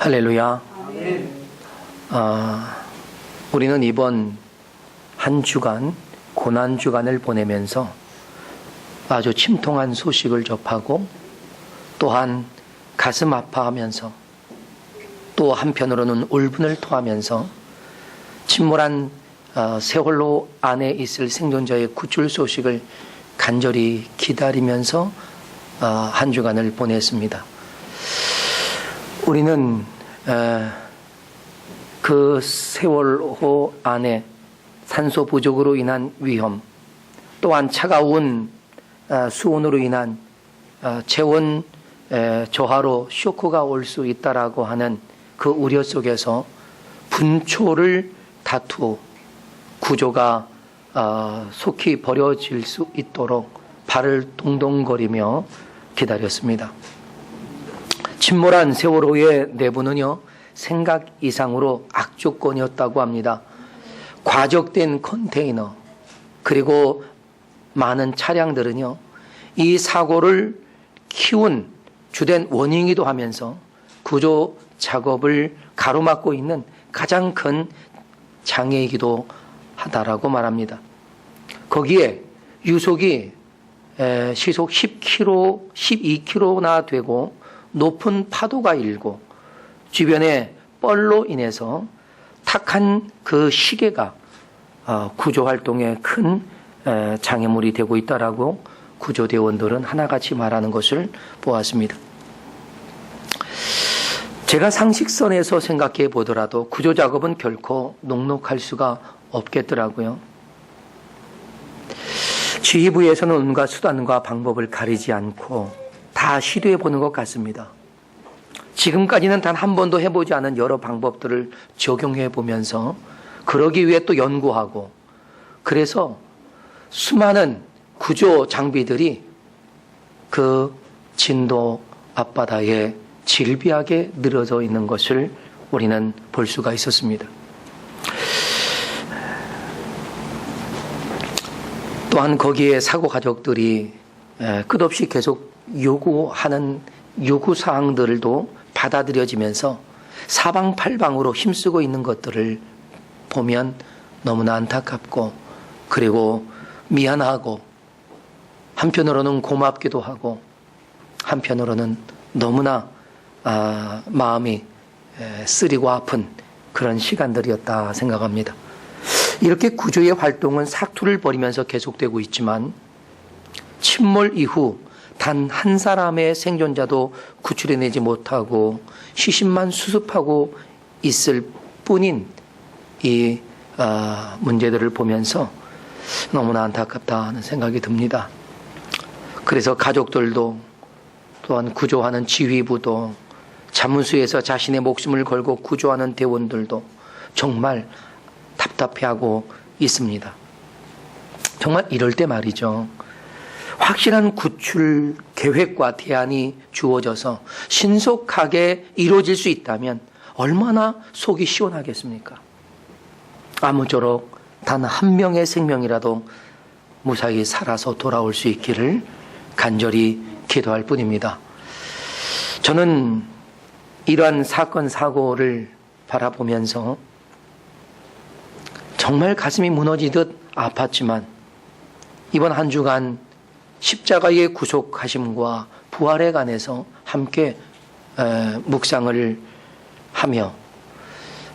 할렐루야. 우리는 이번 한 주간 고난 주간을 보내면서 아주 침통한 소식을 접하고 또한 가슴 아파하면서 또 한편으로는 울분을 토하면서 침몰한 세월호 안에 있을 생존자의 구출 소식을 간절히 기다리면서 한 주간을 보냈습니다. 우리는 그 세월호 안에 산소 부족으로 인한 위험, 또한 차가운 수온으로 인한 체온 저하로 쇼크가 올 수 있다라고 하는 그 우려 속에서 분초를 다투 구조가 속히 벌어질 수 있도록 발을 동동거리며 기다렸습니다. 침몰한 세월호의 내부는요, 생각 이상으로 악조건이었다고 합니다. 과적된 컨테이너 그리고 많은 차량들은요, 이 사고를 키운 주된 원인이기도 하면서 구조 작업을 가로막고 있는 가장 큰 장애이기도 하다라고 말합니다. 거기에 유속이 시속 10km, 12km나 되고 높은 파도가 일고 주변에 뻘로 인해서 탁한 그 시계가 구조활동에 큰 장애물이 되고 있다라고 구조대원들은 하나같이 말하는 것을 보았습니다. 제가 상식선에서 생각해 보더라도 구조작업은 결코 녹록할 수가 없겠더라고요. 지휘부에서는 온갖 수단과 방법을 가리지 않고 다 시도해 보는 것 같습니다. 지금까지는 단 한 번도 해보지 않은 여러 방법들을 적용해 보면서 그러기 위해 또 연구하고, 그래서 수많은 구조 장비들이 그 진도 앞바다에 질비하게 늘어져 있는 것을 우리는 볼 수가 있었습니다. 또한 거기에 사고 가족들이 끝없이 계속 요구하는 요구사항들도 받아들여지면서 사방팔방으로 힘쓰고 있는 것들을 보면 너무나 안타깝고, 그리고 미안하고, 한편으로는 고맙기도 하고, 한편으로는 너무나 마음이 쓰리고 아픈 그런 시간들이었다 생각합니다. 이렇게 구조의 활동은 사투를 벌이면서 계속되고 있지만 침몰 이후 단 한 사람의 생존자도 구출해내지 못하고 시신만 수습하고 있을 뿐인 이 문제들을 보면서 너무나 안타깝다 하는 생각이 듭니다. 그래서 가족들도, 또한 구조하는 지휘부도, 자문수에서 자신의 목숨을 걸고 구조하는 대원들도 정말 답답해하고 있습니다. 정말 이럴 때 말이죠, 확실한 구출 계획과 대안이 주어져서 신속하게 이루어질 수 있다면 얼마나 속이 시원하겠습니까? 아무쪼록 단 한 명의 생명이라도 무사히 살아서 돌아올 수 있기를 간절히 기도할 뿐입니다. 저는 이러한 사건 사고를 바라보면서 정말 가슴이 무너지듯 아팠지만 이번 한 주간 십자가의 구속하심과 부활에 관해서 함께 묵상을 하며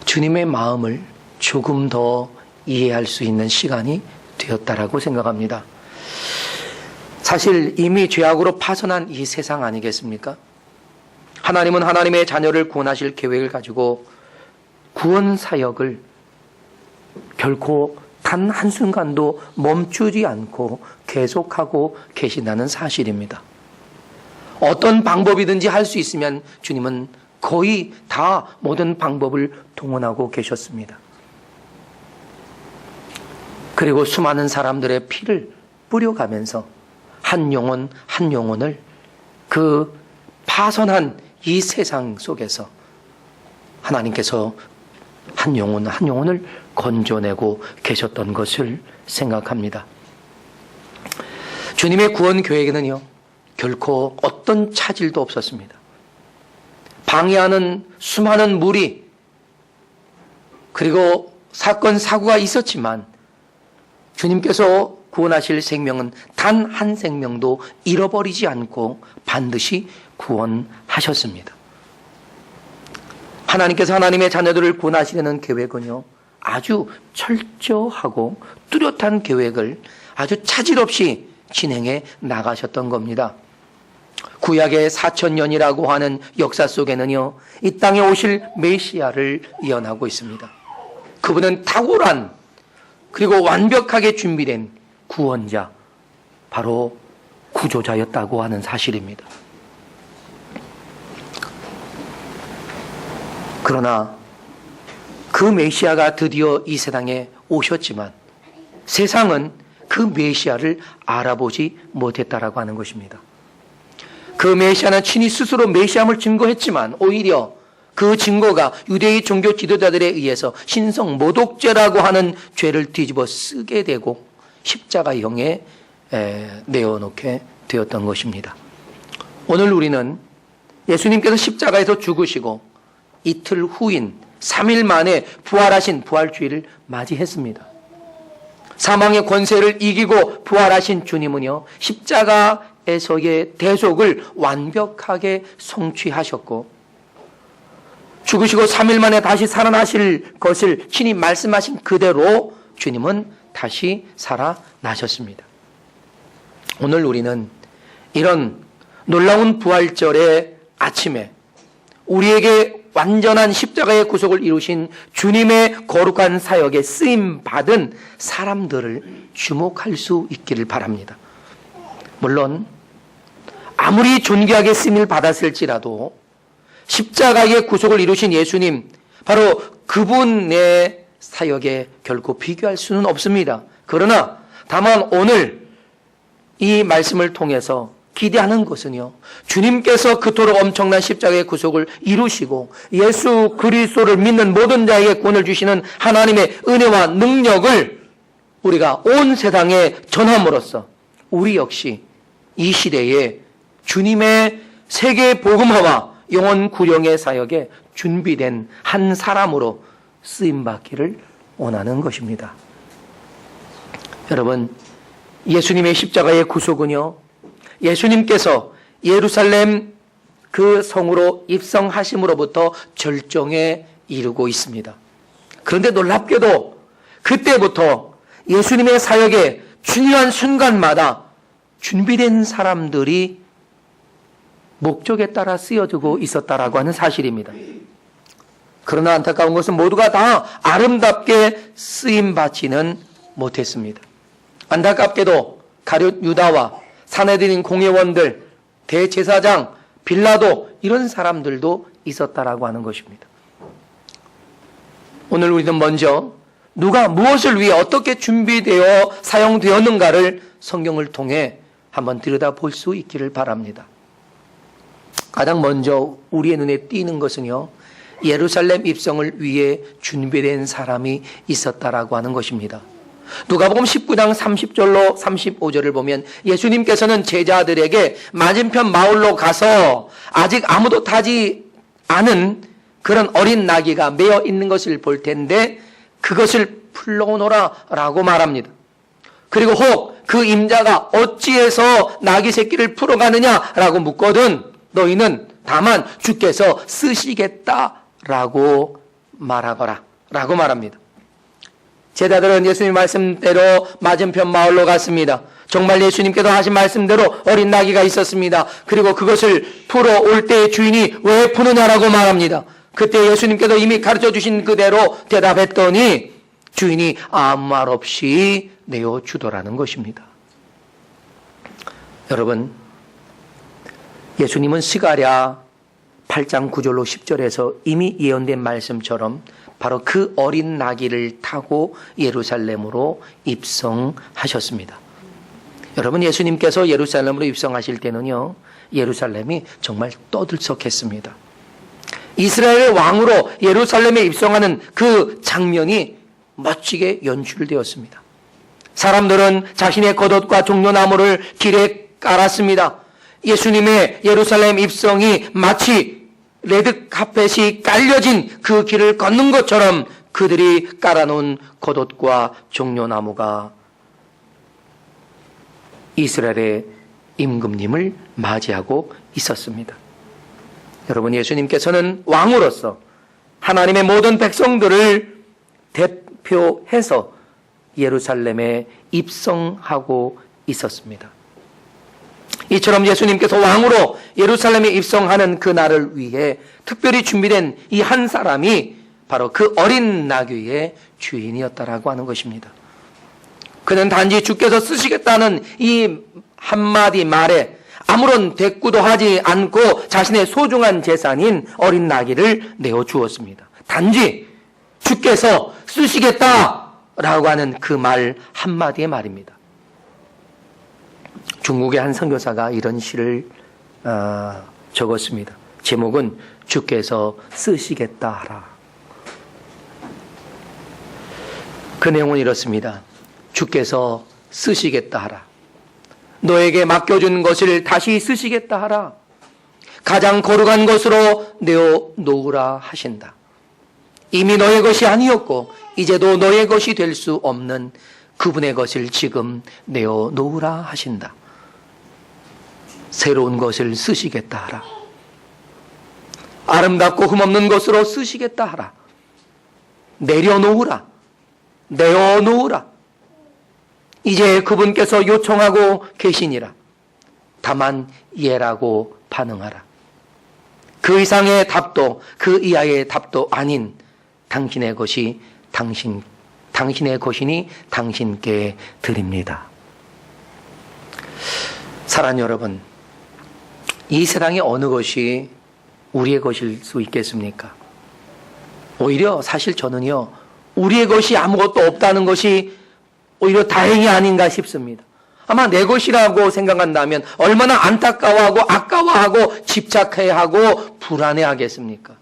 주님의 마음을 조금 더 이해할 수 있는 시간이 되었다라고 생각합니다. 사실 이미 죄악으로 파선한 이 세상 아니겠습니까? 하나님은 하나님의 자녀를 구원하실 계획을 가지고 구원 사역을 결코 단 한순간도 멈추지 않고 계속하고 계신다는 사실입니다. 어떤 방법이든지 할 수 있으면 주님은 거의 다 모든 방법을 동원하고 계셨습니다. 그리고 수많은 사람들의 피를 뿌려가면서 한 영혼 한 영혼을 그 파선한 이 세상 속에서 하나님께서 한 영혼 한 영혼을 건져내고 계셨던 것을 생각합니다. 주님의 구원 계획에는요, 결코 어떤 차질도 없었습니다. 방해하는 수많은 무리, 그리고 사건, 사고가 있었지만 주님께서 구원하실 생명은 단 한 생명도 잃어버리지 않고 반드시 구원하셨습니다. 하나님께서 하나님의 자녀들을 구원하시려는 계획은요, 아주 철저하고 뚜렷한 계획을 아주 차질 없이 진행해 나가셨던 겁니다. 구약의 4,000년이라고 하는 역사 속에는요, 이 땅에 오실 메시아를 예언하고 있습니다. 그분은 탁월한 그리고 완벽하게 준비된 구원자, 바로 구조자였다고 하는 사실입니다. 그러나 그 메시아가 드디어 이 세상에 오셨지만 세상은 그 메시아를 알아보지 못했다라고 하는 것입니다. 그 메시아는 친히 스스로 메시아임을 증거했지만 오히려 그 증거가 유대의 종교 지도자들에 의해서 신성 모독죄라고 하는 죄를 뒤집어 쓰게 되고 십자가형에 내어놓게 되었던 것입니다. 오늘 우리는 예수님께서 십자가에서 죽으시고 이틀 후인 3일 만에 부활하신 부활주의를 맞이했습니다. 사망의 권세를 이기고 부활하신 주님은요, 십자가에서의 대속을 완벽하게 성취하셨고 죽으시고 3일 만에 다시 살아나실 것을 친히 말씀하신 그대로 주님은 다시 살아나셨습니다. 오늘 우리는 이런 놀라운 부활절의 아침에 우리에게 완전한 십자가의 구속을 이루신 주님의 거룩한 사역에 쓰임받은 사람들을 주목할 수 있기를 바랍니다. 물론 아무리 존귀하게 쓰임을 받았을지라도 십자가의 구속을 이루신 예수님, 바로 그분의 사역에 결코 비교할 수는 없습니다. 그러나 다만 오늘 이 말씀을 통해서 기대하는 것은요, 주님께서 그토록 엄청난 십자가의 구속을 이루시고 예수 그리스도를 믿는 모든 자에게 구원을 주시는 하나님의 은혜와 능력을 우리가 온 세상에 전함으로써 우리 역시 이 시대에 주님의 세계 복음화와 영혼 구령의 사역에 준비된 한 사람으로 쓰임받기를 원하는 것입니다. 여러분, 예수님의 십자가의 구속은요, 예수님께서 예루살렘 그 성으로 입성하심으로부터 절정에 이르고 있습니다. 그런데 놀랍게도 그때부터 예수님의 사역의 중요한 순간마다 준비된 사람들이 목적에 따라 쓰여지고 있었다라고 하는 사실입니다. 그러나 안타까운 것은 모두가 다 아름답게 쓰임받지는 못했습니다. 안타깝게도 가룟 유다와 사내들인 공회원들, 대제사장, 빌라도, 이런 사람들도 있었다라고 하는 것입니다. 오늘 우리는 먼저 누가 무엇을 위해 어떻게 준비되어 사용되었는가를 성경을 통해 한번 들여다볼 수 있기를 바랍니다. 가장 먼저 우리의 눈에 띄는 것은요, 예루살렘 입성을 위해 준비된 사람이 있었다라고 하는 것입니다. 누가복음 19장 30절로 35절을 보면 예수님께서는 제자들에게 맞은편 마을로 가서 아직 아무도 타지 않은 그런 어린 나귀가 매어 있는 것을 볼 텐데 그것을 풀러오너라 라고 말합니다. 그리고 혹 그 임자가 어찌해서 나귀 새끼를 풀어가느냐라고 묻거든 너희는 다만 주께서 쓰시겠다라고 말하거라 라고 말합니다. 제자들은 예수님 말씀대로 맞은편 마을로 갔습니다. 정말 예수님께서 하신 말씀대로 어린 나귀가 있었습니다. 그리고 그것을 풀어 올 때의 주인이 왜 푸느냐라고 말합니다. 그때 예수님께서 이미 가르쳐 주신 그대로 대답했더니 주인이 아무 말 없이 내어주더라는 것입니다. 여러분, 예수님은 스가랴 8장 9절로 10절에서 이미 예언된 말씀처럼 바로 그 어린 나귀를 타고 예루살렘으로 입성하셨습니다. 여러분, 예수님께서 예루살렘으로 입성하실 때는요, 예루살렘이 정말 떠들썩했습니다. 이스라엘의 왕으로 예루살렘에 입성하는 그 장면이 멋지게 연출되었습니다. 사람들은 자신의 겉옷과 종려나무를 길에 깔았습니다. 예수님의 예루살렘 입성이 마치 레드 카펫이 깔려진 그 길을 걷는 것처럼 그들이 깔아놓은 겉옷과 종려나무가 이스라엘의 임금님을 맞이하고 있었습니다. 여러분, 예수님께서는 왕으로서 하나님의 모든 백성들을 대표해서 예루살렘에 입성하고 있었습니다. 이처럼 예수님께서 왕으로 예루살렘에 입성하는 그 날을 위해 특별히 준비된 이 한 사람이 바로 그 어린 나귀의 주인이었다라고 하는 것입니다. 그는 단지 주께서 쓰시겠다는 이 한마디 말에 아무런 대꾸도 하지 않고 자신의 소중한 재산인 어린 나귀를 내어주었습니다. 단지 주께서 쓰시겠다라고 하는 그 말 한마디의 말입니다. 중국의 한 선교사가 이런 시를 적었습니다. 제목은 주께서 쓰시겠다 하라. 그 내용은 이렇습니다. 주께서 쓰시겠다 하라. 너에게 맡겨준 것을 다시 쓰시겠다 하라. 가장 거룩한 것으로 내어 놓으라 하신다. 이미 너의 것이 아니었고 이제도 너의 것이 될 수 없는 그분의 것을 지금 내어 놓으라 하신다. 새로운 것을 쓰시겠다 하라. 아름답고 흠없는 것으로 쓰시겠다 하라. 내려놓으라. 내어놓으라. 이제 그분께서 요청하고 계시니라. 다만 예라고 반응하라. 그 이상의 답도 그 이하의 답도 아닌 당신의 것이 당신의 것이니 당신께 드립니다. 사랑하는 여러분, 이 세상의 어느 것이 우리의 것일 수 있겠습니까? 오히려 사실 저는요, 우리의 것이 아무것도 없다는 것이 오히려 다행이 아닌가 싶습니다. 아마 내 것이라고 생각한다면 얼마나 안타까워하고 아까워하고 집착해하고 불안해하겠습니까?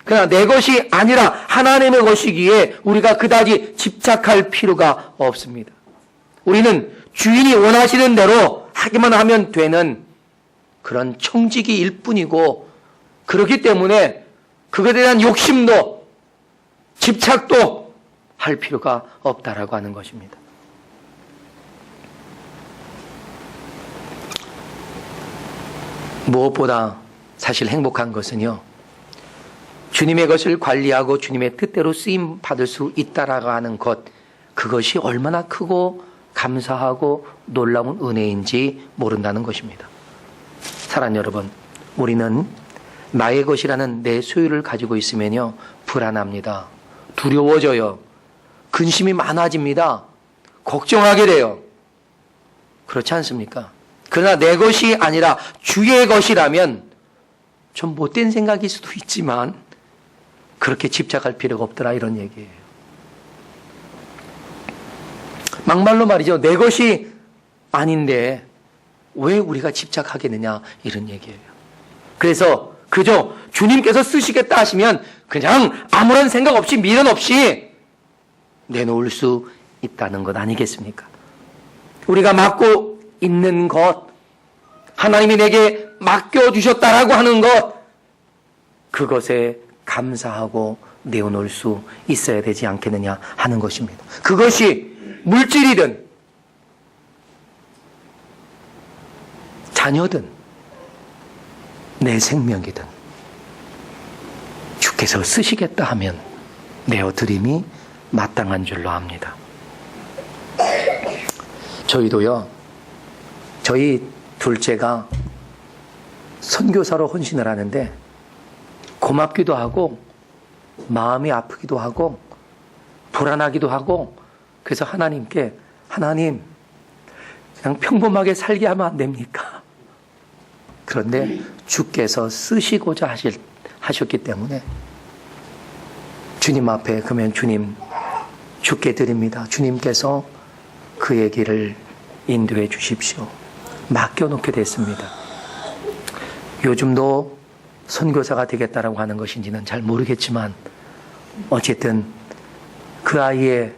그러나 내 것이 아니라 하나님의 것이기에 우리가 그다지 집착할 필요가 없습니다. 우리는 주인이 원하시는 대로 하기만 하면 되는 그런 청지기일 뿐이고, 그렇기 때문에 그것에 대한 욕심도 집착도 할 필요가 없다라고 하는 것입니다. 무엇보다 사실 행복한 것은요, 주님의 것을 관리하고 주님의 뜻대로 쓰임 받을 수 있다라고 하는 것, 그것이 얼마나 크고 감사하고 놀라운 은혜인지 모른다는 것입니다. 사랑하는 여러분, 우리는 나의 것이라는 내 소유를 가지고 있으면요, 불안합니다. 두려워져요. 근심이 많아집니다. 걱정하게 돼요. 그렇지 않습니까? 그러나 내 것이 아니라 주의 것이라면 좀 못된 생각일 수도 있지만 그렇게 집착할 필요가 없더라, 이런 얘기예요. 막말로 말이죠. 내 것이 아닌데 왜 우리가 집착하겠느냐, 이런 얘기예요. 그래서 그저 주님께서 쓰시겠다 하시면 그냥 아무런 생각 없이 미련 없이 내놓을 수 있다는 것 아니겠습니까? 우리가 맡고 있는 것, 하나님이 내게 맡겨주셨다라고 하는 것, 그것에 감사하고 내어놓을 수 있어야 되지 않겠느냐 하는 것입니다. 그것이 물질이든 자녀든 내 생명이든 주께서 쓰시겠다 하면 내어드림이 마땅한 줄로 압니다. 저희도요, 저희 둘째가 선교사로 헌신을 하는데 고맙기도 하고 마음이 아프기도 하고 불안하기도 하고, 그래서 하나님께, 하나님 그냥 평범하게 살게 하면 안 됩니까? 그런데 주께서 쓰시고자 하셨기 때문에 주님 앞에, 그러면 주님, 주께 드립니다. 주님께서 그의 길을 인도해 주십시오. 맡겨놓게 됐습니다. 요즘도 선교사가 되겠다라고 하는 것인지는 잘 모르겠지만 어쨌든 그 아이의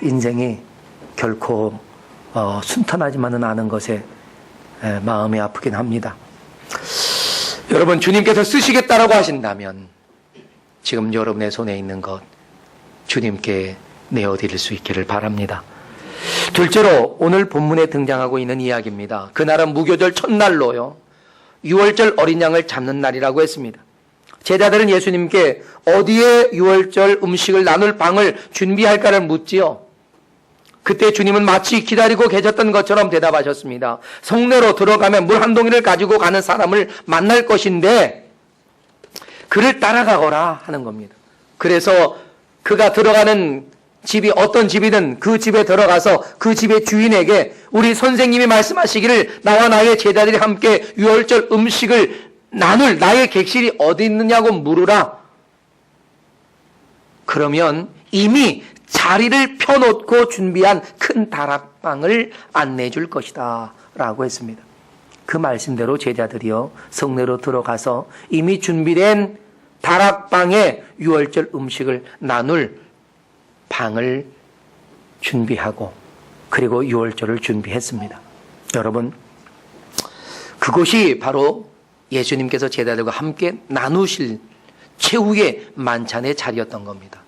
인생이 결코 순탄하지만은 않은 것에 마음이 아프긴 합니다. 여러분, 주님께서 쓰시겠다라고 하신다면 지금 여러분의 손에 있는 것 주님께 내어드릴 수 있기를 바랍니다. 둘째로 오늘 본문에 등장하고 있는 이야기입니다. 그날은 무교절 첫날로요, 유월절 어린 양을 잡는 날이라고 했습니다. 제자들은 예수님께 어디에 유월절 음식을 나눌 방을 준비할까를 묻지요. 그때 주님은 마치 기다리고 계셨던 것처럼 대답하셨습니다. 성내로 들어가면 물 한 동이를 가지고 가는 사람을 만날 것인데 그를 따라가거라 하는 겁니다. 그래서 그가 들어가는 집이 어떤 집이든 그 집에 들어가서 그 집의 주인에게 우리 선생님이 말씀하시기를 나와 나의 제자들이 함께 유월절 음식을 나눌 나의 객실이 어디 있느냐고 물으라. 그러면 이미 자리를 펴놓고 준비한 큰 다락방을 안내해 줄 것이다 라고 했습니다. 그 말씀대로 제자들이요, 성내로 들어가서 이미 준비된 다락방에 유월절 음식을 나눌 방을 준비하고 그리고 유월절을 준비했습니다. 여러분, 그곳이 바로 예수님께서 제자들과 함께 나누실 최후의 만찬의 자리였던 겁니다.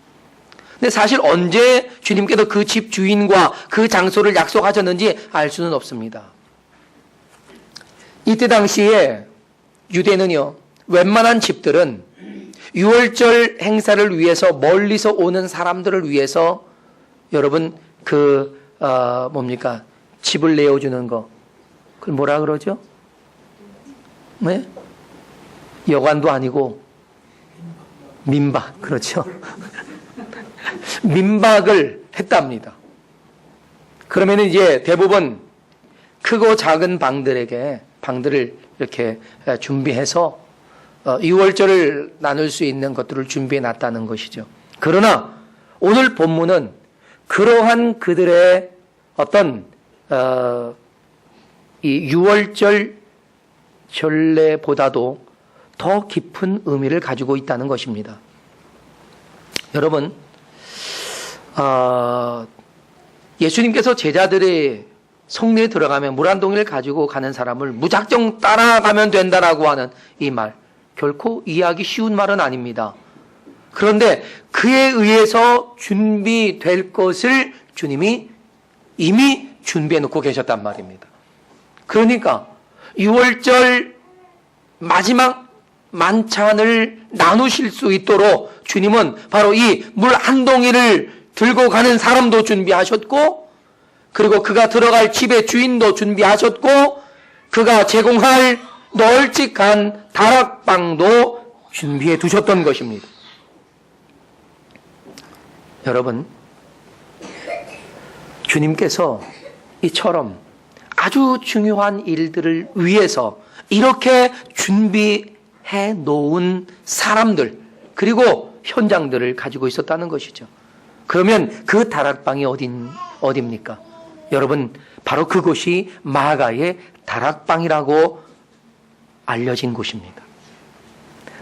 근데 사실 언제 주님께서 그 집 주인과 그 장소를 약속하셨는지 알 수는 없습니다. 이때 당시에 유대는요, 웬만한 집들은 유월절 행사를 위해서 멀리서 오는 사람들을 위해서 여러분 집을 내어주는 거, 그걸 뭐라 그러죠? 네? 여관도 아니고 민박, 그렇죠? 민박을 했답니다. 그러면 이제 대부분 크고 작은 방들을 이렇게 준비해서 유월절을 나눌 수 있는 것들을 준비해 놨다는 것이죠. 그러나 오늘 본문은 그러한 그들의 어떤 이 유월절 전례보다도 더 깊은 의미를 가지고 있다는 것입니다. 여러분, 예수님께서 제자들의 성내에 들어가면 물 한 동이를 가지고 가는 사람을 무작정 따라가면 된다라고 하는 이 말, 결코 이해하기 쉬운 말은 아닙니다. 그런데 그에 의해서 준비될 것을 주님이 이미 준비해 놓고 계셨단 말입니다. 그러니까 유월절 마지막 만찬을 나누실 수 있도록 주님은 바로 이 물 한 동이를 들고 가는 사람도 준비하셨고, 그리고 그가 들어갈 집의 주인도 준비하셨고, 그가 제공할 널찍한 다락방도 준비해 두셨던 것입니다. 여러분, 주님께서 이처럼 아주 중요한 일들을 위해서 이렇게 준비해 놓은 사람들, 그리고 현장들을 가지고 있었다는 것이죠. 그러면 그 다락방이 어디입니까? 여러분, 바로 그곳이 마가의 다락방이라고 알려진 곳입니다.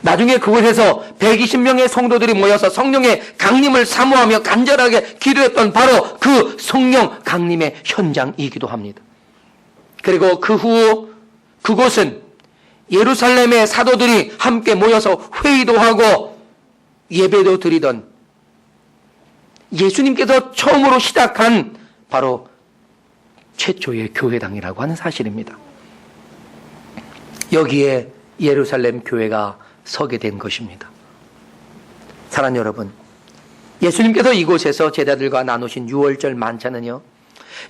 나중에 그곳에서 120명의 성도들이 모여서 성령의 강림을 사모하며 간절하게 기도했던 바로 그 성령 강림의 현장이기도 합니다. 그리고 그 후 그곳은 예루살렘의 사도들이 함께 모여서 회의도 하고 예배도 드리던 예수님께서 처음으로 시작한 바로 최초의 교회당이라고 하는 사실입니다. 여기에 예루살렘 교회가 서게 된 것입니다. 사랑하는 여러분, 예수님께서 이곳에서 제자들과 나누신 유월절 만찬은요,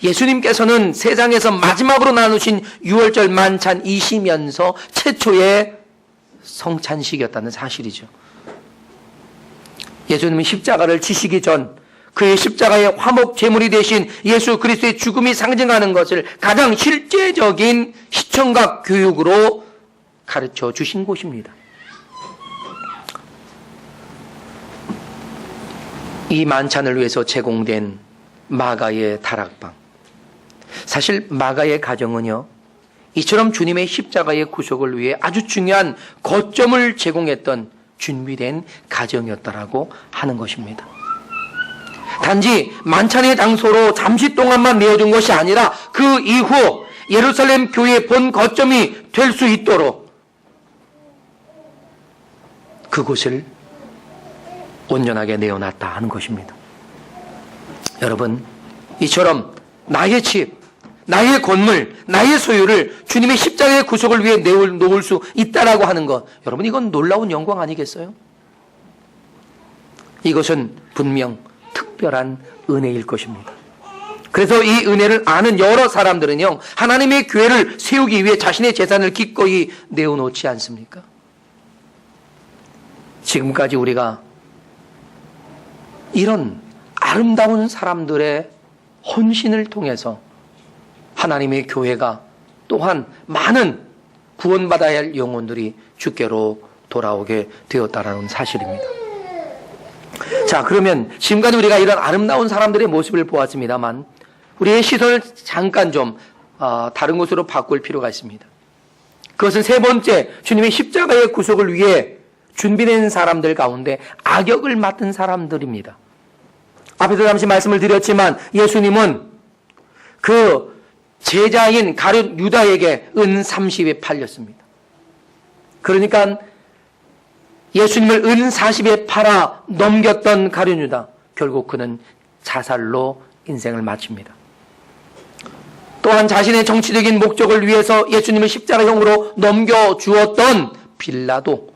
예수님께서는 세상에서 마지막으로 나누신 유월절 만찬이시면서 최초의 성찬식이었다는 사실이죠. 예수님은 십자가를 지시기 전 그의 십자가의 화목 제물이 되신 예수 그리스도의 죽음이 상징하는 것을 가장 실제적인 시청각 교육으로 가르쳐 주신 곳입니다. 이 만찬을 위해서 제공된 마가의 다락방, 사실 마가의 가정은요, 이처럼 주님의 십자가의 구속을 위해 아주 중요한 거점을 제공했던 준비된 가정이었다라고 하는 것입니다. 단지 만찬의 장소로 잠시 동안만 내어준 것이 아니라 그 이후 예루살렘 교회의 본 거점이 될 수 있도록 그곳을 온전하게 내어놨다 하는 것입니다. 여러분, 이처럼 나의 집, 나의 건물, 나의 소유를 주님의 십자가의 구속을 위해 놓을 수 있다라고 하는 것, 여러분, 이건 놀라운 영광 아니겠어요? 이것은 분명 특별한 은혜일 것입니다. 그래서 이 은혜를 아는 여러 사람들은요, 하나님의 교회를 세우기 위해 자신의 재산을 기꺼이 내어놓지 않습니까? 지금까지 우리가 이런 아름다운 사람들의 헌신을 통해서 하나님의 교회가 또한 많은 구원받아야 할 영혼들이 주께로 돌아오게 되었다라는 사실입니다. 자, 그러면 지금까지 우리가 이런 아름다운 사람들의 모습을 보았습니다만 우리의 시선을 잠깐 좀 다른 곳으로 바꿀 필요가 있습니다. 그것은 세 번째, 주님의 십자가의 구속을 위해 준비된 사람들 가운데 악역을 맡은 사람들입니다. 앞에서 잠시 말씀을 드렸지만 예수님은 그 제자인 가룟 유다에게 은 30에 팔렸습니다. 그러니까 예수님을 은 40에 팔아 넘겼던 가룟 유다, 결국 그는 자살로 인생을 마칩니다. 또한 자신의 정치적인 목적을 위해서 예수님을 십자가형으로 넘겨주었던 빌라도,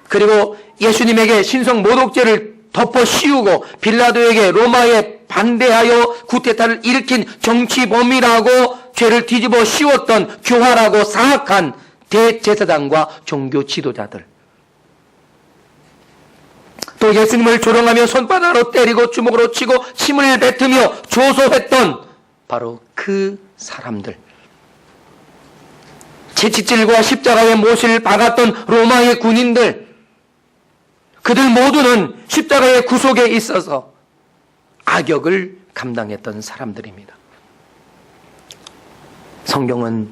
그리고 예수님에게 신성 모독죄를 덮어 씌우고 빌라도에게 로마에 반대하여 쿠데타를 일으킨 정치범이라고 죄를 뒤집어 씌웠던 교활하고 사악한 대제사장과 종교 지도자들, 또 예수님을 조롱하며 손바닥으로 때리고 주먹으로 치고 침을 뱉으며 조소했던 바로 그 사람들, 채찍질과 십자가의 못을 박았던 로마의 군인들, 그들 모두는 십자가의 구속에 있어서 악역을 감당했던 사람들입니다. 성경은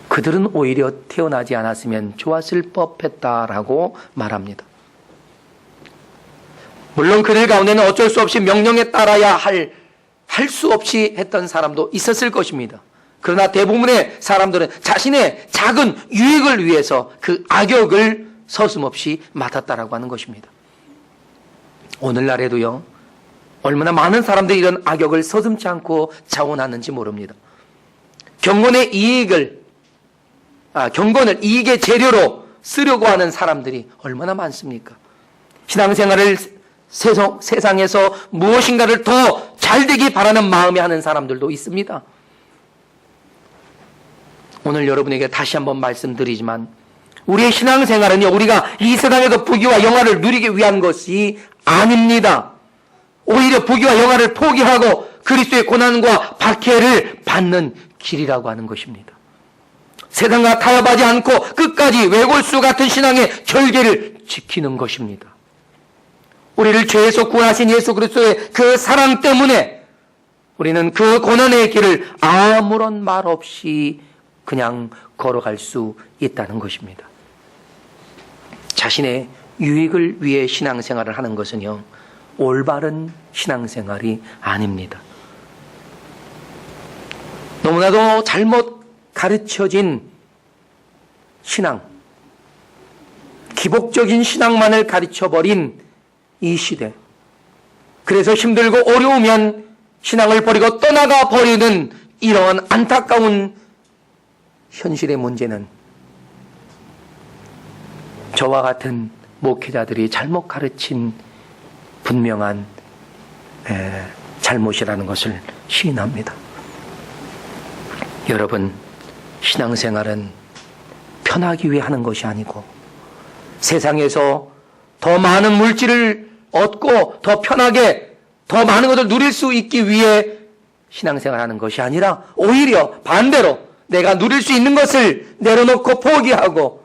그들은 오히려 태어나지 않았으면 좋았을 법했다라고 말합니다. 물론 그들 가운데는 어쩔 수 없이 명령에 따라야 할 수 없이 했던 사람도 있었을 것입니다. 그러나 대부분의 사람들은 자신의 작은 유익을 위해서 그 악역을 서슴없이 맡았다라고 하는 것입니다. 오늘날에도요, 얼마나 많은 사람들이 이런 악역을 서슴지 않고 자원하는지 모릅니다. 경건의 경건을 이익의 재료로 쓰려고 하는 사람들이 얼마나 많습니까? 신앙생활을 세상에서 무엇인가를 더 잘되기 바라는 마음에 하는 사람들도 있습니다. 오늘 여러분에게 다시 한번 말씀드리지만 우리의 신앙생활은요, 우리가 이 세상에서 부귀와 영화를 누리기 위한 것이 아닙니다. 오히려 부귀와 영화를 포기하고 그리스도의 고난과 박해를 받는 길이라고 하는 것입니다. 세상과 타협하지 않고 끝까지 외골수 같은 신앙의 절개를 지키는 것입니다. 우리를 죄에서 구원하신 예수 그리스도의 그 사랑 때문에 우리는 그 고난의 길을 아무런 말 없이 그냥 걸어갈 수 있다는 것입니다. 자신의 유익을 위해 신앙생활을 하는 것은요, 올바른 신앙생활이 아닙니다. 너무나도 잘못 가르쳐진 신앙, 기복적인 신앙만을 가르쳐버린 이 시대, 그래서 힘들고 어려우면 신앙을 버리고 떠나가 버리는 이러한 안타까운 현실의 문제는 저와 같은 목회자들이 잘못 가르친 분명한 잘못이라는 것을 시인합니다. 여러분, 신앙생활은 편하기 위해 하는 것이 아니고 세상에서 더 많은 물질을 얻고 더 편하게 더 많은 것을 누릴 수 있기 위해 신앙생활하는 것이 아니라 오히려 반대로 내가 누릴 수 있는 것을 내려놓고 포기하고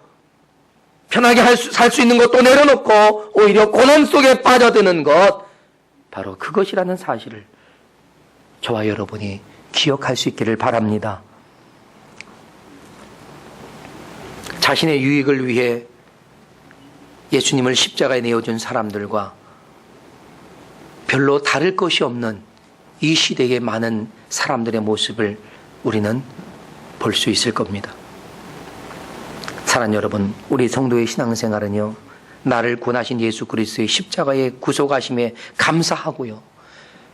편하게 살 수 있는 것도 내려놓고 오히려 고난 속에 빠져드는 것, 바로 그것이라는 사실을 저와 여러분이 기억할 수 있기를 바랍니다. 자신의 유익을 위해 예수님을 십자가에 내어준 사람들과 별로 다를 것이 없는 이 시대의 많은 사람들의 모습을 우리는 볼 수 있을 겁니다. 사랑하는 여러분, 우리 성도의 신앙생활은요, 나를 구원하신 예수 그리스도의 십자가의 구속하심에 감사하고요,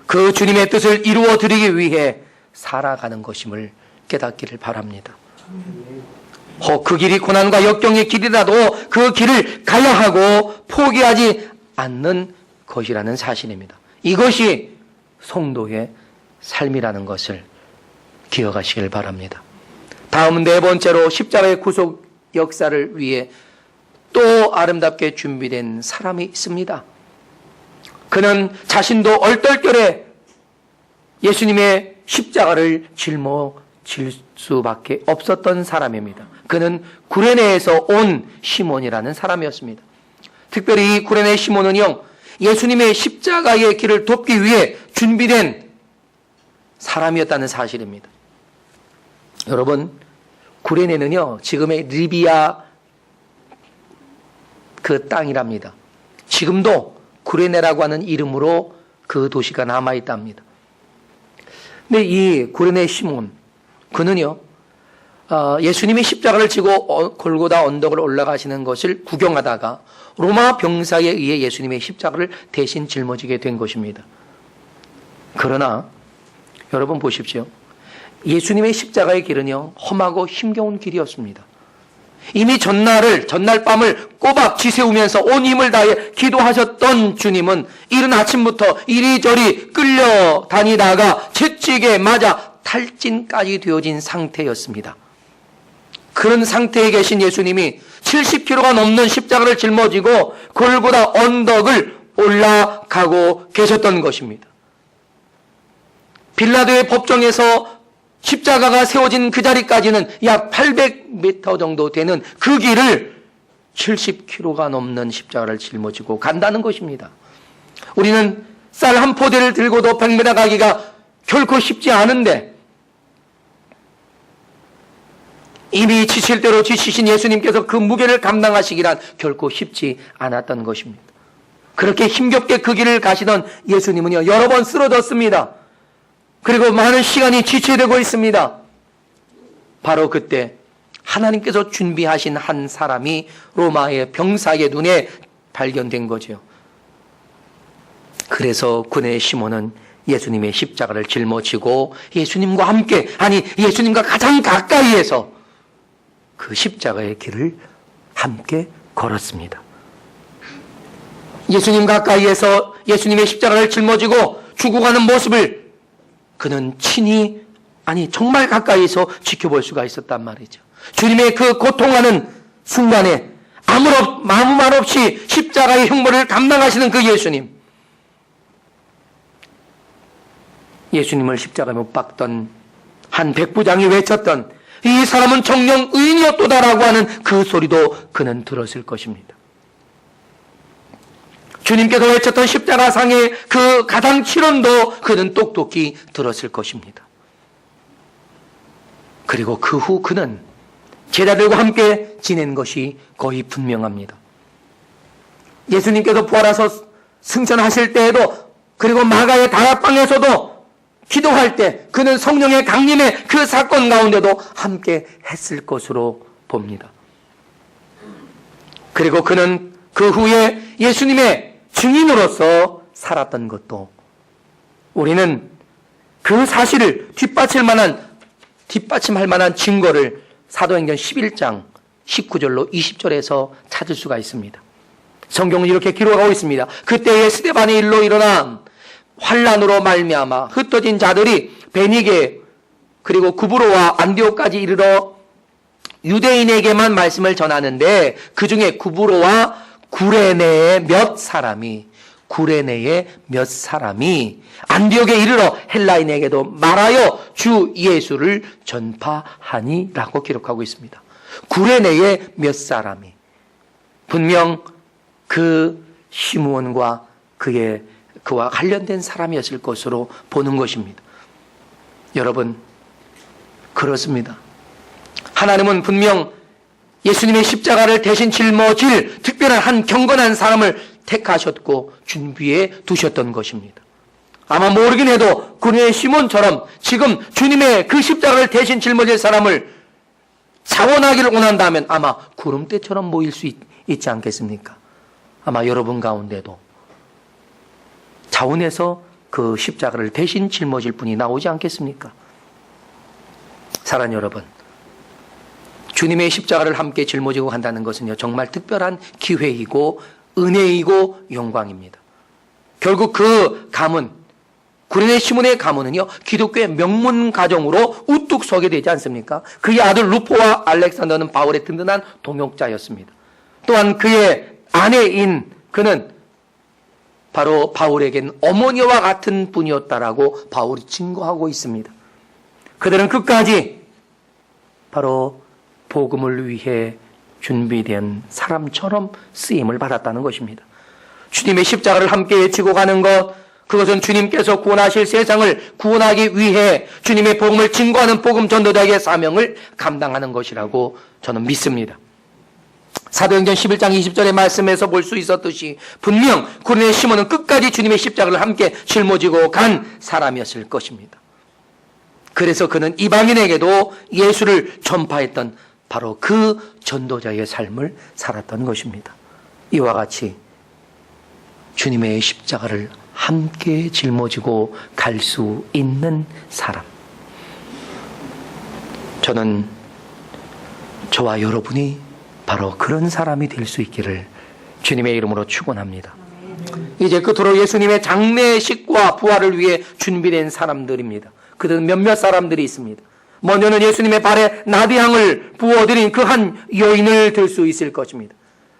그 주님의 뜻을 이루어 드리기 위해 살아가는 것임을 깨닫기를 바랍니다. 혹 그 길이 고난과 역경의 길이라도 그 길을 가야 하고 포기하지 않는 것이라는 사실입니다. 이것이 성도의 삶이라는 것을 기억하시길 바랍니다. 다음 네 번째로 십자가의 구속 역사를 위해 또 아름답게 준비된 사람이 있습니다. 그는 자신도 얼떨결에 예수님의 십자가를 짊어질 수밖에 없었던 사람입니다. 그는 구레네에서 온 시몬이라는 사람이었습니다. 특별히 이 구레네 시몬은요, 예수님의 십자가의 길을 돕기 위해 준비된 사람이었다는 사실입니다. 여러분, 구레네는요, 지금의 리비아 그 땅이랍니다. 지금도 구레네라고 하는 이름으로 그 도시가 남아있답니다. 근데 이 구레네 시몬, 그는요, 예수님이 십자가를 지고 골고다 언덕을 올라가시는 것을 구경하다가 로마 병사에 의해 예수님의 십자가를 대신 짊어지게 된 것입니다. 그러나 여러분 보십시오. 예수님의 십자가의 길은요, 험하고 힘겨운 길이었습니다. 이미 전날 밤을 꼬박 지새우면서 온 힘을 다해 기도하셨던 주님은 이른 아침부터 이리저리 끌려다니다가 채찍에 맞아 탈진까지 되어진 상태였습니다. 그런 상태에 계신 예수님이 70kg가 넘는 십자가를 짊어지고 골고다 언덕을 올라가고 계셨던 것입니다. 빌라도의 법정에서 십자가가 세워진 그 자리까지는 약 800m 정도 되는 그 길을 70kg가 넘는 십자가를 짊어지고 간다는 것입니다. 우리는 쌀 한 포대를 들고도 100m 가기가 결코 쉽지 않은데, 이미 지칠 대로 지치신 예수님께서 그 무게를 감당하시기란 결코 쉽지 않았던 것입니다. 그렇게 힘겹게 그 길을 가시던 예수님은요, 여러 번 쓰러졌습니다. 그리고 많은 시간이 지체되고 있습니다. 바로 그때 하나님께서 준비하신 한 사람이 로마의 병사의 눈에 발견된 거죠. 그래서 구레네 시몬은 예수님의 십자가를 짊어지고 예수님과 함께, 아니 예수님과 가장 가까이에서 그 십자가의 길을 함께 걸었습니다. 예수님 가까이에서 예수님의 십자가를 짊어지고 죽어가는 모습을 그는 친히, 아니 정말 가까이서 지켜볼 수가 있었단 말이죠. 주님의 그 고통하는 순간에 아무 말 없이 십자가의 형벌을 감당하시는 그 예수님, 예수님을 십자가에 못 박던 한 백부장이 외쳤던 이 사람은 정령 의인이었도다라고 하는 그 소리도 그는 들었을 것입니다. 주님께서 외쳤던 십자가상의 그 가장 치론도 그는 똑똑히 들었을 것입니다. 그리고 그 후 그는 제자들과 함께 지낸 것이 거의 분명합니다. 예수님께서 부활하셔서 승천하실 때에도, 그리고 마가의 다락방에서도 기도할 때 그는 성령의 강림의 그 사건 가운데도 함께 했을 것으로 봅니다. 그리고 그는 그 후에 예수님의 증인으로서 살았던 것도, 우리는 그 사실을 뒷받침할 만한 증거를 사도행전 11장 19절로 20절에서 찾을 수가 있습니다. 성경은 이렇게 기록하고 있습니다. 그때에 스데반의 일로 일어난 환란으로 말미암아 흩어진 자들이 베니게 그리고 구브로와 안디옥까지 이르러 유대인에게만 말씀을 전하는데, 그 중에 구브로와 구레네의 몇 사람이 안디옥에 이르러 헬라인에게도 말하여 주 예수를 전파하니라고 기록하고 있습니다. 구레네의 몇 사람이, 분명 그 시므온과 그와 관련된 사람이었을 것으로 보는 것입니다. 여러분, 그렇습니다. 하나님은 분명 예수님의 십자가를 대신 짊어질 특별한 한 경건한 사람을 택하셨고 준비해 두셨던 것입니다. 아마 모르긴 해도 구레네 시몬처럼 지금 주님의 그 십자가를 대신 짊어질 사람을 자원하기를 원한다면 아마 구름대처럼 모일 수 있지 않겠습니까? 아마 여러분 가운데도 자원해서 그 십자가를 대신 짊어질 분이 나오지 않겠습니까? 사랑하는 여러분, 주님의 십자가를 함께 짊어지고 간다는 것은요, 정말 특별한 기회이고 은혜이고 영광입니다. 결국 그 가문, 구레네 시몬의 가문은요, 기독교의 명문 가정으로 우뚝 서게 되지 않습니까? 그의 아들 루포와 알렉산더는 바울의 든든한 동역자였습니다. 또한 그의 아내인 그는 바로 바울에겐 어머니와 같은 분이었다라고 바울이 증거하고 있습니다. 그들은 끝까지 바로 복음을 위해 준비된 사람처럼 쓰임을 받았다는 것입니다. 주님의 십자가를 함께 지고 가는 것, 그것은 주님께서 구원하실 세상을 구원하기 위해 주님의 복음을 증거하는 복음 전도자의 사명을 감당하는 것이라고 저는 믿습니다. 사도행전 11장 20절의 말씀에서 볼 수 있었듯이 분명 구레네 시몬은 끝까지 주님의 십자가를 함께 짊어지고 간 사람이었을 것입니다. 그래서 그는 이방인에게도 예수를 전파했던 바로 그 전도자의 삶을 살았던 것입니다. 이와 같이 주님의 십자가를 함께 짊어지고 갈 수 있는 사람, 저는 저와 여러분이 바로 그런 사람이 될 수 있기를 주님의 이름으로 축원합니다. 이제 끝으로 예수님의 장례식과 부활을 위해 준비된 사람들입니다. 그들은 몇몇 사람들이 있습니다. 먼저는 예수님의 발에 나디향을 부어드린 그 한 여인을 들 수 있을 것입니다.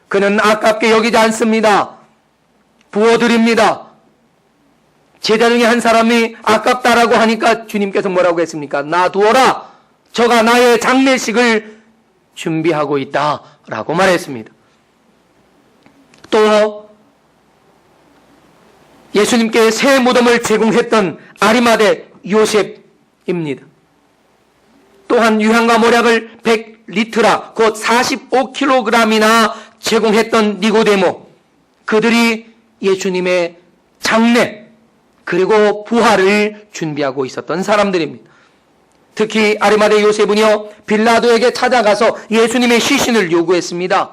그는 아깝게 여기지 않습니다. 부어드립니다. 제자 중에 한 사람이 아깝다라고 하니까 주님께서 뭐라고 했습니까? 놔두어라. 저가 나의 장례식을 준비하고 있다라고 말했습니다. 또 예수님께 새 무덤을 제공했던 아리마대 요셉입니다. 또한 유향과 모략을 100리트라 곧 45kg이나 제공했던 니고데모, 그들이 예수님의 장례 그리고 부활을 준비하고 있었던 사람들입니다. 특히 아리마대 요셉은요, 빌라도에게 찾아가서 예수님의 시신을 요구했습니다.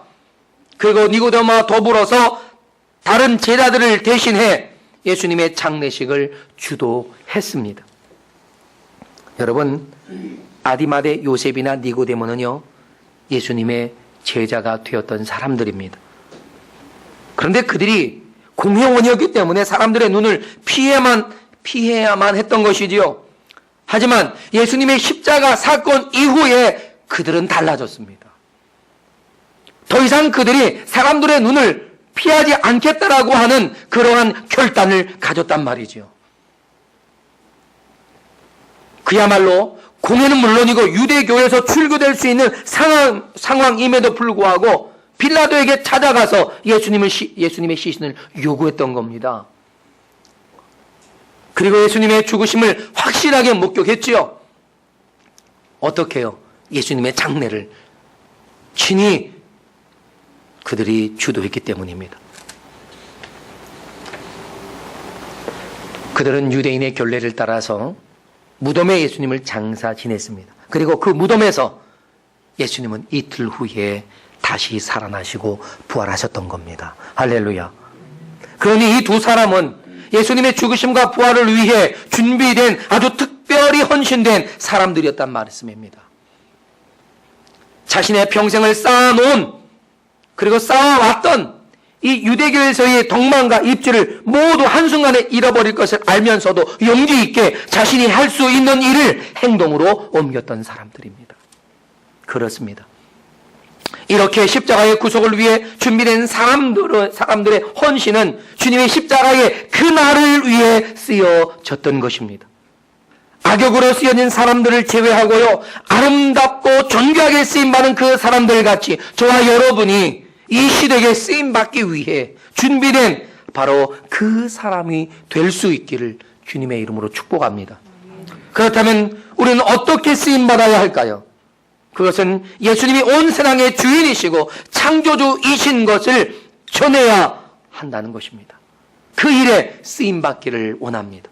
그리고 니고데모와 더불어서 다른 제자들을 대신해 예수님의 장례식을 주도했습니다. 여러분, 아리마대 요셉이나 니고데모는요, 예수님의 제자가 되었던 사람들입니다. 그런데 그들이 공회원이었기 때문에 사람들의 눈을 피해야만 했던 것이지요. 하지만 예수님의 십자가 사건 이후에 그들은 달라졌습니다. 더 이상 그들이 사람들의 눈을 피하지 않겠다라고 하는 그러한 결단을 가졌단 말이죠. 그야말로 공회는 물론이고 유대교에서 출교될 수 있는 상황임에도 불구하고 빌라도에게 찾아가서 예수님의 시신을 요구했던 겁니다. 그리고 예수님의 죽으심을 확실하게 목격했지요. 어떻게요? 예수님의 장례를 친히 그들이 주도했기 때문입니다. 그들은 유대인의 결례를 따라서 무덤에 예수님을 장사 지냈습니다. 그리고 그 무덤에서 예수님은 이틀 후에 다시 살아나시고 부활하셨던 겁니다. 할렐루야. 그러니 이 두 사람은 예수님의 죽으심과 부활을 위해 준비된 아주 특별히 헌신된 사람들이었단 말씀입니다. 자신의 평생을 쌓아놓은 그리고 쌓아왔던 이 유대교에서의 덕망과 입지를 모두 한순간에 잃어버릴 것을 알면서도 용기 있게 자신이 할 수 있는 일을 행동으로 옮겼던 사람들입니다. 그렇습니다. 이렇게 십자가의 구속을 위해 준비된 사람들의 헌신은 주님의 십자가의 그 날을 위해 쓰여졌던 것입니다. 악역으로 쓰여진 사람들을 제외하고요, 아름답고 존귀하게 쓰임받은 그 사람들 같이 저와 여러분이 이 시대에 쓰임받기 위해 준비된 바로 그 사람이 될 수 있기를 주님의 이름으로 축복합니다. 그렇다면 우리는 어떻게 쓰임받아야 할까요? 그것은 예수님이 온 세상의 주인이시고 창조주이신 것을 전해야 한다는 것입니다. 그 일에 쓰임받기를 원합니다.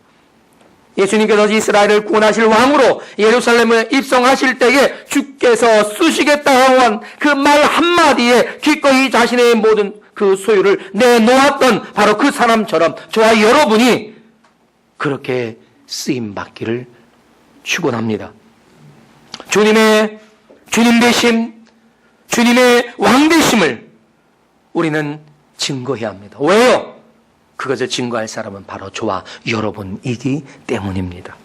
예수님께서 이스라엘을 구원하실 왕으로 예루살렘에 입성하실 때에 주께서 쓰시겠다 한 그 말 한마디에 기꺼이 자신의 모든 그 소유를 내놓았던 바로 그 사람처럼 저와 여러분이 그렇게 쓰임받기를 축원합니다. 주님 되심, 주님의 왕 되심을 우리는 증거해야 합니다. 왜요? 그것을 증거할 사람은 바로 저와 여러분이기 때문입니다.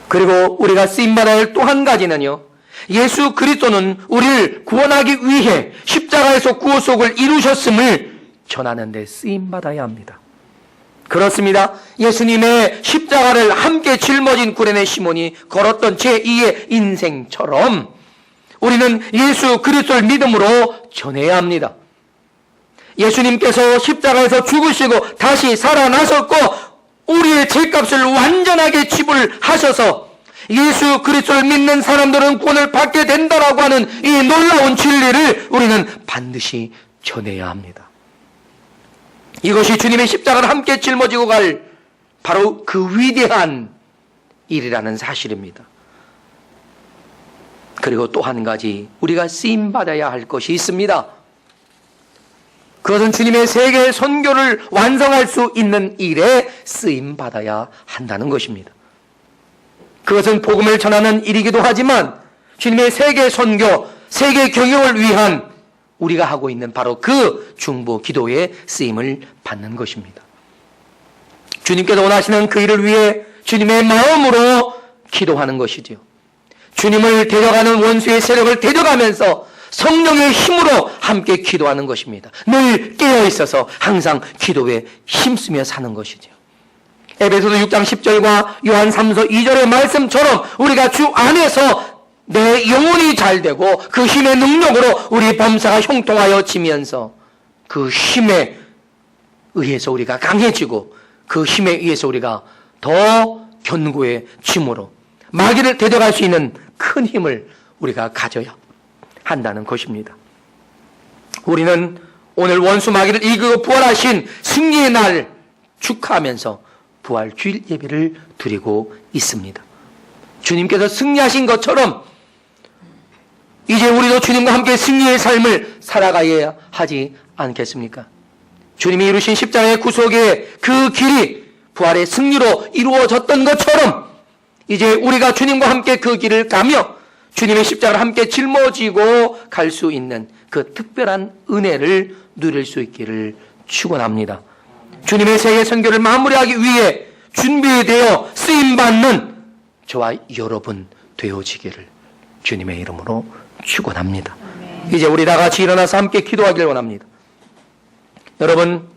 그리고 우리가 쓰임받아야 할 또 한 가지는요, 예수 그리스도는 우리를 구원하기 위해 십자가에서 구속을 이루셨음을 전하는 데 쓰임받아야 합니다. 그렇습니다. 예수님의 십자가를 함께 짊어진 구레네 시몬이 걸었던 제2의 인생처럼 우리는 예수 그리스도를 믿음으로 전해야 합니다. 예수님께서 십자가에서 죽으시고 다시 살아나셨고 우리의 죄값을 완전하게 지불하셔서 예수 그리스도를 믿는 사람들은 구원을 받게 된다라고 하는 이 놀라운 진리를 우리는 반드시 전해야 합니다. 이것이 주님의 십자가를 함께 짊어지고 갈 바로 그 위대한 일이라는 사실입니다. 그리고 또 한 가지 우리가 쓰임받아야 할 것이 있습니다. 그것은 주님의 세계 선교를 완성할 수 있는 일에 쓰임받아야 한다는 것입니다. 그것은 복음을 전하는 일이기도 하지만 주님의 세계 선교, 세계 경영을 위한 우리가 하고 있는 바로 그 중보 기도의 쓰임을 받는 것입니다. 주님께서 원하시는 그 일을 위해 주님의 마음으로 기도하는 것이지요. 주님을 데려가는 원수의 세력을 데려가면서 성령의 힘으로 함께 기도하는 것입니다. 늘 깨어 있어서 항상 기도에 힘쓰며 사는 것이죠. 에베소서 6장 10절과 요한 3서 2절의 말씀처럼 우리가 주 안에서 내 영혼이 잘되고 그 힘의 능력으로 우리 범사가 형통하여 지면서 그 힘에 의해서 우리가 강해지고 그 힘에 의해서 우리가 더 견고해짐으로 마귀를 데려갈 수 있는 큰 힘을 우리가 가져야 한다는 것입니다. 우리는 오늘 원수 마귀를 이기고 부활하신 승리의 날 축하하면서 부활 주일 예배를 드리고 있습니다. 주님께서 승리하신 것처럼 이제 우리도 주님과 함께 승리의 삶을 살아가야 하지 않겠습니까? 주님이 이루신 십자가의 구속의 그 길이 부활의 승리로 이루어졌던 것처럼 이제 우리가 주님과 함께 그 길을 가며 주님의 십자가를 함께 짊어지고 갈 수 있는 그 특별한 은혜를 누릴 수 있기를 축원합니다. 주님의 세계 선교를 마무리하기 위해 준비되어 쓰임받는 저와 여러분 되어지기를 주님의 이름으로 축원합니다. 이제 우리 다 같이 일어나서 함께 기도하기를 원합니다. 여러분,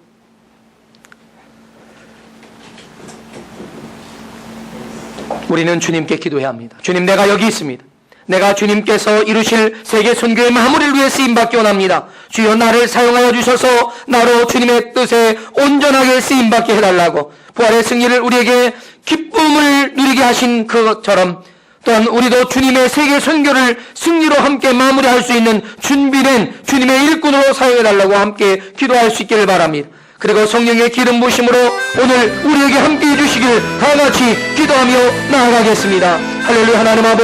우리는 주님께 기도해야 합니다. 주님, 내가 여기 있습니다. 내가 주님께서 이루실 세계 선교의 마무리를 위해 쓰임받기 원합니다. 주여, 나를 사용하여 주셔서 나로 주님의 뜻에 온전하게 쓰임받게 해달라고, 부활의 승리를 우리에게 기쁨을 누리게 하신 것처럼 또한 우리도 주님의 세계 선교를 승리로 함께 마무리할 수 있는 준비된 주님의 일꾼으로 사용해달라고 함께 기도할 수 있기를 바랍니다. 그리고 성령의 기름 부으심으로 오늘 우리에게 함께 해주시길 다 같이 기도하며 나아가겠습니다. 할렐루야. 하나님 아버지,